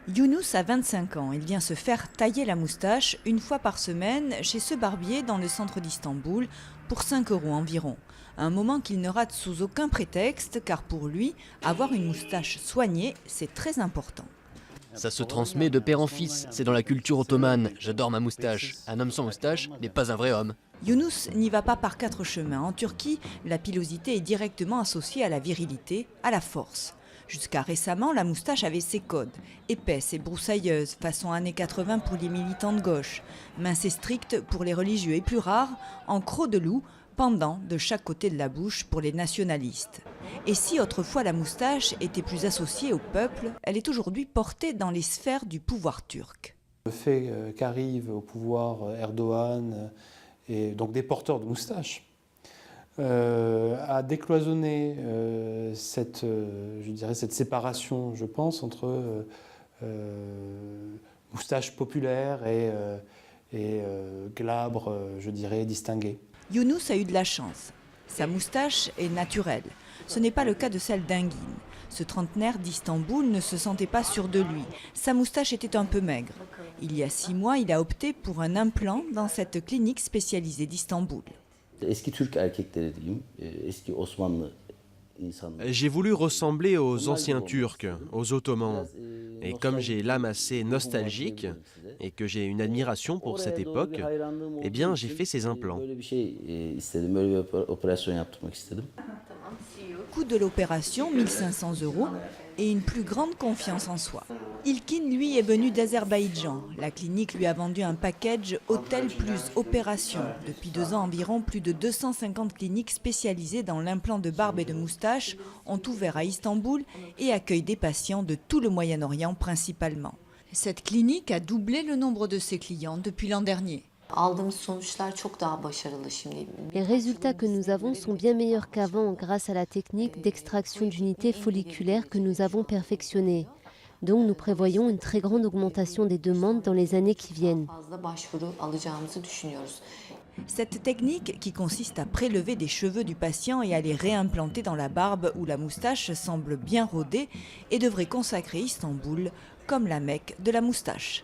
Younous a 25 ans. Il vient se faire tailler la moustache une fois par semaine chez ce barbier dans le centre d'Istanbul pour 5 € environ. Un moment qu'il ne rate sous aucun prétexte car pour lui, avoir une moustache soignée, c'est très important. Ça se transmet de père en fils, c'est dans la culture ottomane. J'adore ma moustache. Un homme sans moustache n'est pas un vrai homme. Younous n'y va pas par 4 chemins. En Turquie, la pilosité est directement associée à la virilité, à la force. Jusqu'à récemment, la moustache avait ses codes. Épaisse et broussailleuse, façon années 80 pour les militants de gauche. Mince et stricte pour les religieux et plus rare, en croc de loup, pendant de chaque côté de la bouche pour les nationalistes. Et si autrefois la moustache était plus associée au peuple, elle est aujourd'hui portée dans les sphères du pouvoir turc. Le fait qu'arrive au pouvoir Erdogan et donc des porteurs de moustaches a décloisonné cette séparation, je pense, entre moustache populaire et glabre, je dirais, distingué. Younous a eu de la chance. Sa moustache est naturelle. Ce n'est pas le cas de celle d'Engin. Ce trentenaire d'Istanbul ne se sentait pas sûr de lui. Sa moustache était un peu maigre. Il y a 6 mois, il a opté pour un implant dans cette clinique spécialisée d'Istanbul. J'ai voulu ressembler aux anciens Turcs, aux Ottomans. Et comme j'ai l'âme assez nostalgique et que j'ai une admiration pour cette époque, eh bien j'ai fait ces implants. Coût de l'opération, 1 500 € et une plus grande confiance en soi. Ilkin, lui, est venu d'Azerbaïdjan. La clinique lui a vendu un package hôtel plus opération. Depuis 2 ans environ, plus de 250 cliniques spécialisées dans l'implant de barbe et de moustache ont ouvert à Istanbul et accueillent des patients de tout le Moyen-Orient principalement. Cette clinique a doublé le nombre de ses clients depuis l'an dernier. Les résultats que nous avons sont bien meilleurs qu'avant grâce à la technique d'extraction d'unités folliculaires que nous avons perfectionnée. Donc nous prévoyons une très grande augmentation des demandes dans les années qui viennent. Cette technique, qui consiste à prélever des cheveux du patient et à les réimplanter dans la barbe où la moustache semble bien rodée, et devrait consacrer Istanbul comme la Mecque de la moustache.